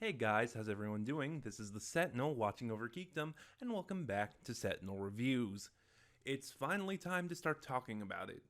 Hey guys, how's everyone doing? This is the Sentinel watching over Geekdom, and welcome back to Sentinel Reviews. It's finally time to start talking about it.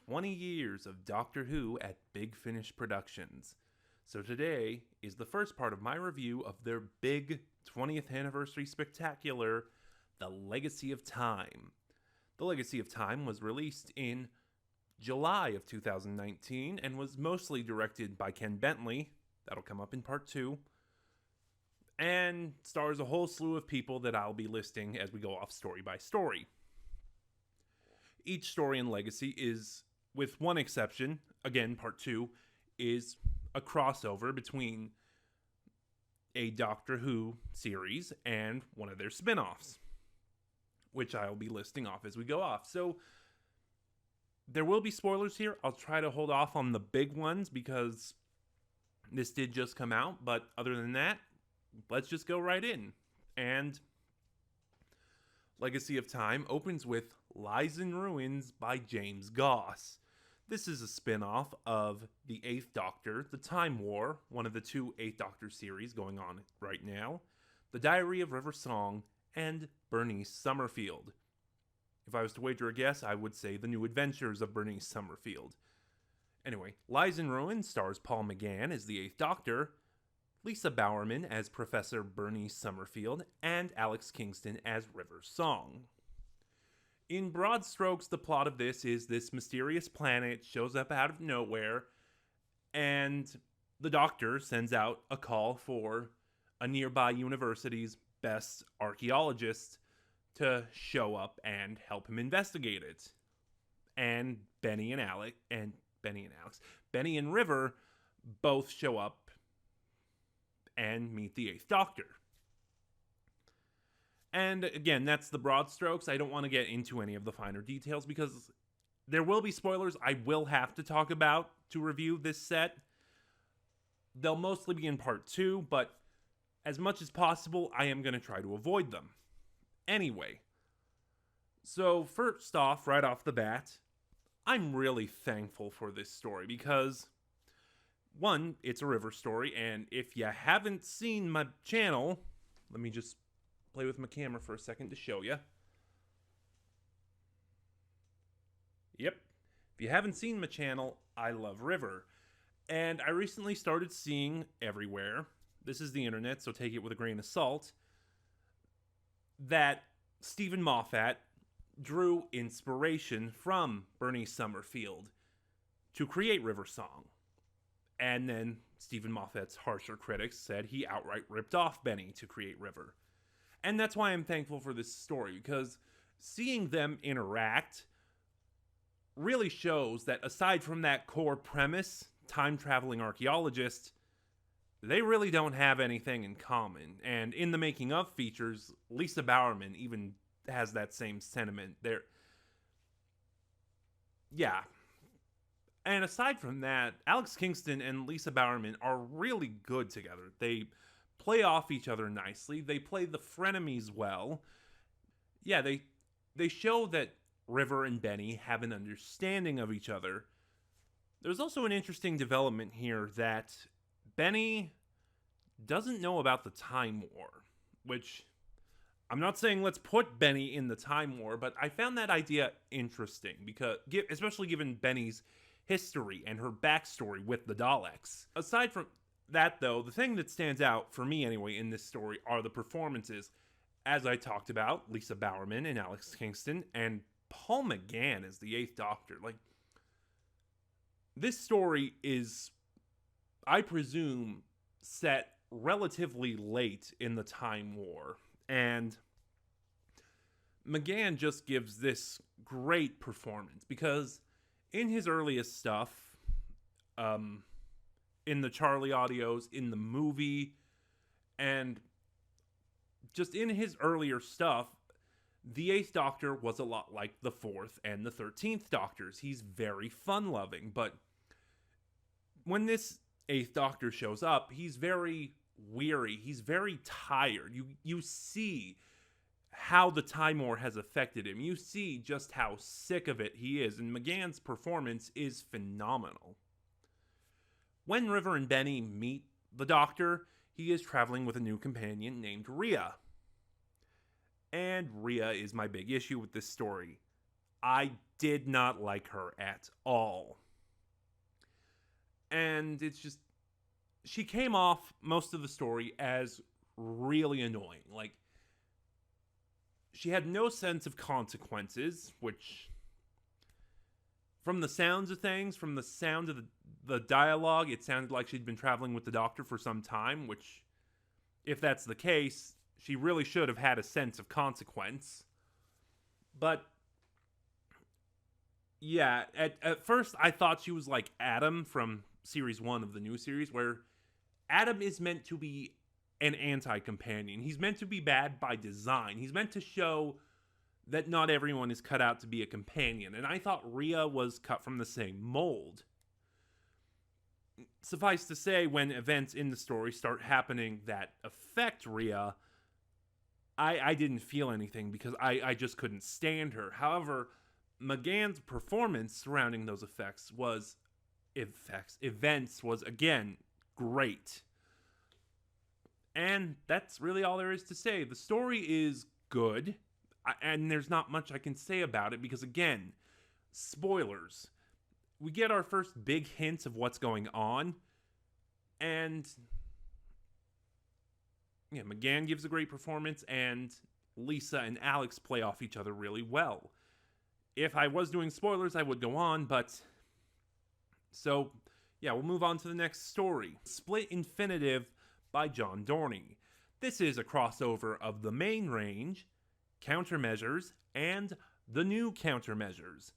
20 years of Doctor Who at Big Finish Productions. So today is the first part of my review of their big 20th anniversary spectacular, The Legacy of Time. The Legacy of Time was released in July of 2019 and was mostly directed by Ken Bentley. That'll come up in part 2. And stars a whole slew of people that I'll be listing as we go off story by story. Each story in Legacy is, with one exception, again, part 2, is a crossover between a Doctor Who series and one of their spin-offs, which I'll be listing off as we go off. So there will be spoilers here. I'll try to hold off on the big ones because this did just come out, but other than that, let's just go right in. And Legacy of Time opens with Lies in Ruins by James Goss. This is a spin-off of the 8th Doctor, The Time War, one of the two 8th Doctor series going on right now, The Diary of River Song, and Bernice Summerfield. If I was to wager a guess, I would say The New Adventures of Bernice Summerfield. Anyway, Lies in Ruins stars Paul McGann as the 8th Doctor, Lisa Bowerman as Professor Bernice Summerfield, and Alex Kingston as River Song. In broad strokes, the plot of this is this mysterious planet shows up out of nowhere, and the Doctor sends out a call for a nearby university's best archaeologist to show up and help him investigate it. And Benny and River both show up and meet the 8th Doctor. And again, that's the broad strokes. I don't want to get into any of the finer details because there will be spoilers I will have to talk about to review this set. They'll mostly be in part 2, but as much as possible, I am going to try to avoid them. Anyway, so first off, right off the bat, I'm really thankful for this story because, one, it's a River story, and if you haven't seen my channel, let me just play with my camera for a second to show you. Yep, if you haven't seen my channel, I love River. And I recently started seeing everywhere, this is the internet, so take it with a grain of salt, that Stephen Moffat drew inspiration from Bernice Summerfield to create River Song. And then Stephen Moffat's harsher critics said he outright ripped off Benny to create River. And that's why I'm thankful for this story, because seeing them interact really shows that aside from that core premise, time-traveling archaeologist, they really don't have anything in common. And in the making of features, Lisa Bowerman even has that same sentiment there. Yeah. And aside from that, Alex Kingston and Lisa Bowerman are really good together. They play off each other nicely. They play the frenemies well. Yeah, they show that River and Benny have an understanding of each other. There's also an interesting development here that Benny doesn't know about the Time War, which I'm not saying let's put Benny in the Time War, but I found that idea interesting because, especially given Benny's history and her backstory with the Daleks. Aside from that, though, the thing that stands out, for me anyway, in this story are the performances. As I talked about, Lisa Bowerman and Alex Kingston, and Paul McGann as the 8th Doctor. Like, this story is, I presume, set relatively late in the Time War. And McGann just gives this great performance because in his earliest stuff, in the Charlie audios, in the movie, and just in his earlier stuff, the 8th Doctor was a lot like the 4th and the 13th Doctors. He's very fun-loving, but when this 8th Doctor shows up, he's very weary. He's very tired. You see how the Time War has affected him. You see just how sick of it he is, and McGann's performance is phenomenal. When River and Benny meet the Doctor, he is traveling with a new companion named Rhea. And Rhea is my big issue with this story. I did not like her at all. And it's just, she came off most of the story as really annoying. Like, she had no sense of consequences, which, from the sounds of things, from the sound of the dialogue, it sounded like she'd been traveling with the Doctor for some time, which, if that's the case, she really should have had a sense of consequence. But, yeah, at first I thought she was like Adam from Series 1 of the new series, where Adam is meant to be an anti-companion. He's meant to be bad by design. He's meant to show that not everyone is cut out to be a companion. And I thought Rhea was cut from the same mold. Suffice to say, when events in the story start happening that affect Rhea, I didn't feel anything because I just couldn't stand her. However, McGann's performance surrounding those events was, again, great. And that's really all there is to say. The story is good, and there's not much I can say about it because, again, spoilers. We get our first big hints of what's going on, and yeah, McGann gives a great performance, and Lisa and Alex play off each other really well. If I was doing spoilers, I would go on, but so yeah, we'll move on to the next story. Split Infinitive by John Dorney. This is a crossover of the main range, Countermeasures, and the new Countermeasures.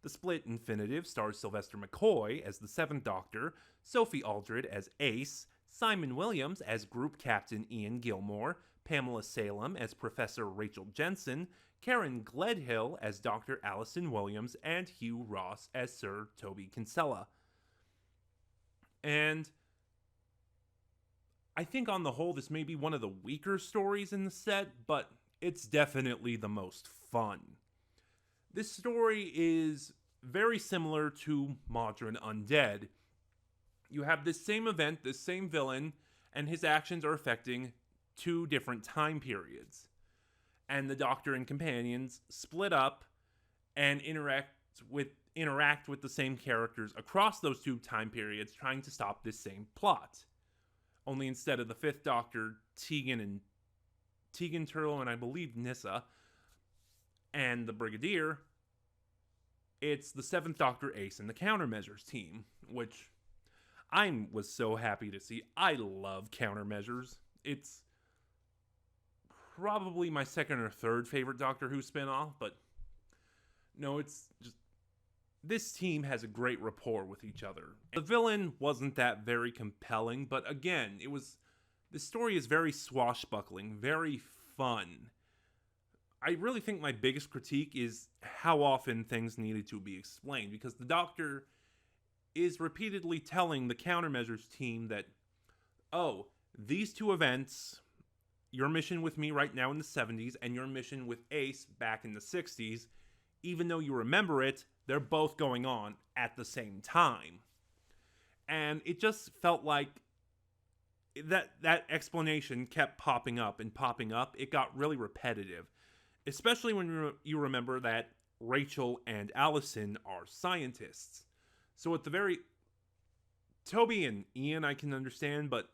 The Split Infinitive stars Sylvester McCoy as the 7th Doctor, Sophie Aldred as Ace, Simon Williams as Group Captain Ian Gilmore, Pamela Salem as Professor Rachel Jensen, Karen Gledhill as Dr. Allison Williams, and Hugh Ross as Sir Toby Kinsella. And I think on the whole, this may be one of the weaker stories in the set, but it's definitely the most fun. This story is very similar to Modern Undead. You have this same event, this same villain, and his actions are affecting 2 different time periods. And the Doctor and companions split up and interact with the same characters across those 2 time periods, trying to stop this same plot. Only instead of the 5th Doctor, Tegan Turtle, and I believe Nyssa, and the Brigadier, it's the 7th Doctor, Ace, and the Countermeasures team, which I was so happy to see. I love Countermeasures. It's probably my 2nd or 3rd favorite Doctor Who spinoff, but no, it's just, this team has a great rapport with each other. The villain wasn't that very compelling, but again, this story is very swashbuckling, very fun. I really think my biggest critique is how often things needed to be explained, because the Doctor is repeatedly telling the Countermeasures team that, oh, these 2 events, your mission with me right now in the 70s and your mission with Ace back in the 60s, even though you remember it, they're both going on at the same time. And it just felt like that explanation kept popping up and popping up. It got really repetitive, especially when you remember that Rachel and Allison are scientists. So at the very... Toby and Ian I can understand, but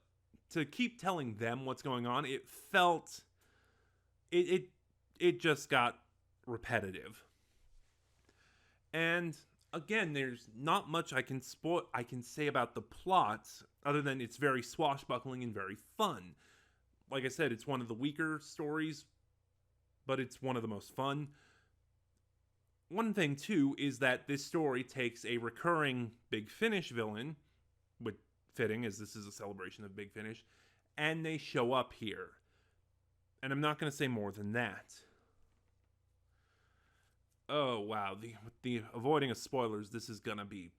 to keep telling them what's going on, it felt... It just got repetitive. And again, there's not much I can say about the plot, other than it's very swashbuckling and very fun. Like I said, it's one of the weaker stories, but it's one of the most fun. One thing, too, is that this story takes a recurring Big Finish villain, with fitting, as this is a celebration of Big Finish, and they show up here. And I'm not going to say more than that. Oh, wow. The avoiding of spoilers, this is going to be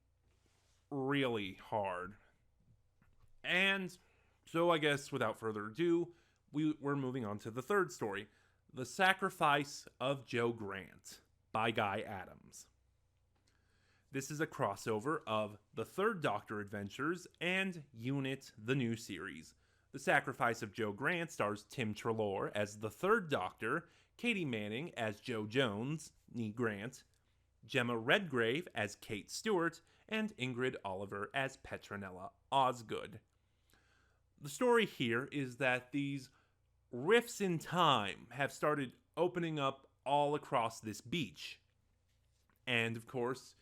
really hard. And so I guess without further ado, we're moving on to the 3rd story, The Sacrifice of Joe Grant by Guy Adams. This is a crossover of the 3rd Doctor Adventures and Unit, the new series. The Sacrifice of Joe Grant stars Tim Treloar as the third Doctor, Katie Manning as Joe Jones, nee Grant, Gemma Redgrave as Kate Stewart, and Ingrid Oliver as Petronella Osgood. The story here is that these rifts in time have started opening up all across this beach. And of course,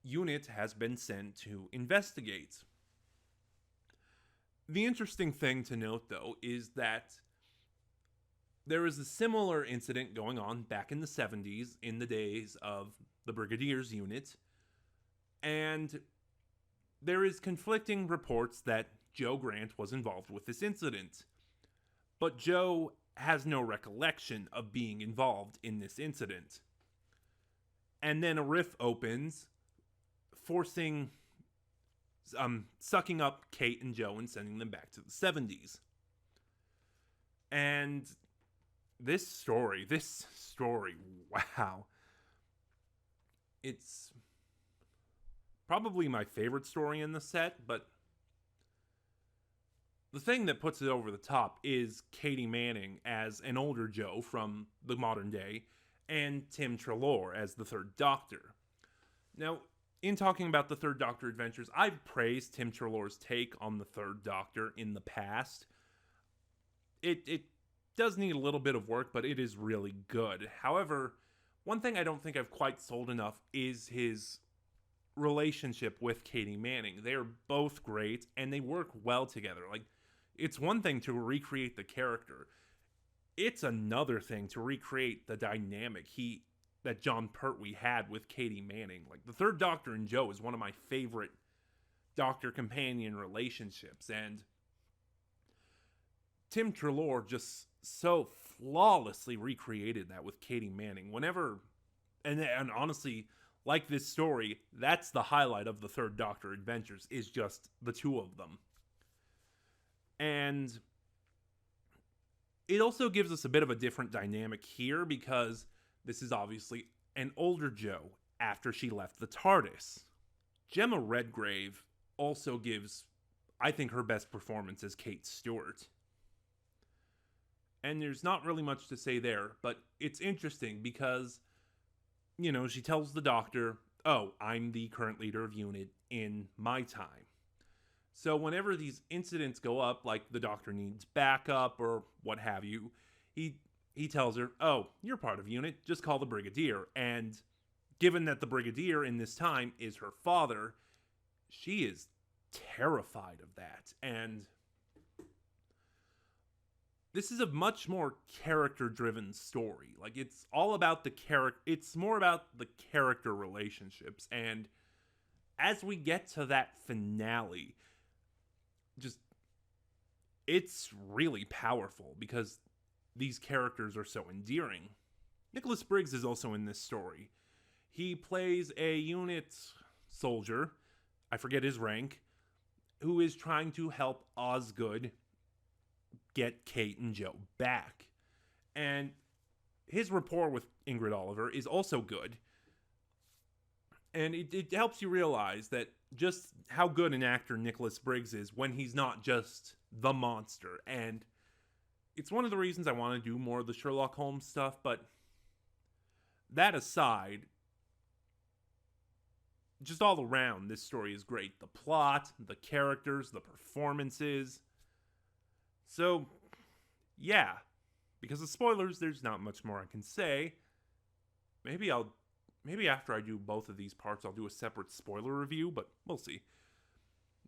UNIT has been sent to investigate. The interesting thing to note, though, is that there is a similar incident going on back in the 70s, in the days of the Brigadier's unit, and there is conflicting reports that Joe Grant was involved with this incident. But Joe has no recollection of being involved in this incident. And then a rift opens, sucking up Kate and Joe and sending them back to the 70s. And this story, wow. It's probably my favorite story in the set, but the thing that puts it over the top is Katie Manning as an older Joe from the modern day, and Tim Treloar as the Third Doctor. Now, in talking about the Third Doctor adventures, I've praised Tim Treloar's take on the Third Doctor in the past. It does need a little bit of work, but it is really good. However, one thing I don't think I've quite sold enough is his relationship with Katie Manning. They are both great, and they work well together. Like, it's one thing to recreate the character. It's another thing to recreate the dynamic that John Pertwee had with Katie Manning. Like, the Third Doctor and Joe is one of my favorite Doctor-companion relationships, and Tim Treloar just so flawlessly recreated that with Katie Manning. And honestly, like this story, that's the highlight of the Third Doctor adventures, is just the two of them. And it also gives us a bit of a different dynamic here, because this is obviously an older Joe after she left the TARDIS. Gemma Redgrave also gives, I think, her best performance as Kate Stewart. And there's not really much to say there, but it's interesting because, she tells the Doctor, oh, I'm the current leader of UNIT in my time. So whenever these incidents go up, like the Doctor needs backup or what have you, he tells her, oh, you're part of UNIT, just call the Brigadier. And given that the Brigadier in this time is her father, she is terrified of that. And this is a much more character-driven story. Like, it's all about the character. It's more about the character relationships. And as we get to that finale, it's really powerful because these characters are so endearing. Nicholas Briggs is also in this story. He plays a UNIT soldier, I forget his rank, who is trying to help Osgood get Kate and Joe back. And his rapport with Ingrid Oliver is also good. And it helps you realize that just how good an actor Nicholas Briggs is when he's not just the monster. And it's one of the reasons I want to do more of the Sherlock Holmes stuff, but that aside, just all around, this story is great. The plot, the characters, the performances. So, yeah, because of spoilers, there's not much more I can say. Maybe after I do both of these parts, I'll do a separate spoiler review, but we'll see.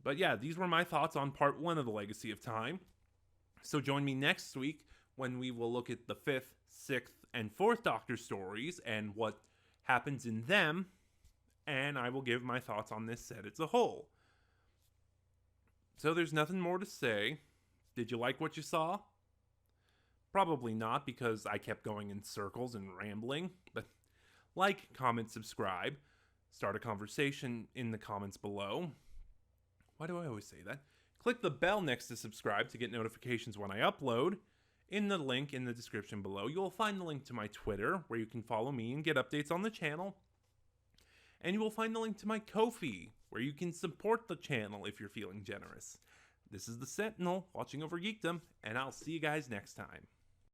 But yeah, these were my thoughts on part 1 of The Legacy of Time. So join me next week when we will look at the 5th, 6th, and 4th Doctor stories and what happens in them, and I will give my thoughts on this set as a whole. So there's nothing more to say. Did you like what you saw? Probably not, because I kept going in circles and rambling, but like, comment, subscribe, start a conversation in the comments below. Why do I always say that? Click the bell next to subscribe to get notifications when I upload. In the link in the description below, you will find the link to my Twitter, where you can follow me and get updates on the channel. And you will find the link to my Ko-fi, where you can support the channel if you're feeling generous. This is the Sentinel watching over geekdom, and I'll see you guys next time.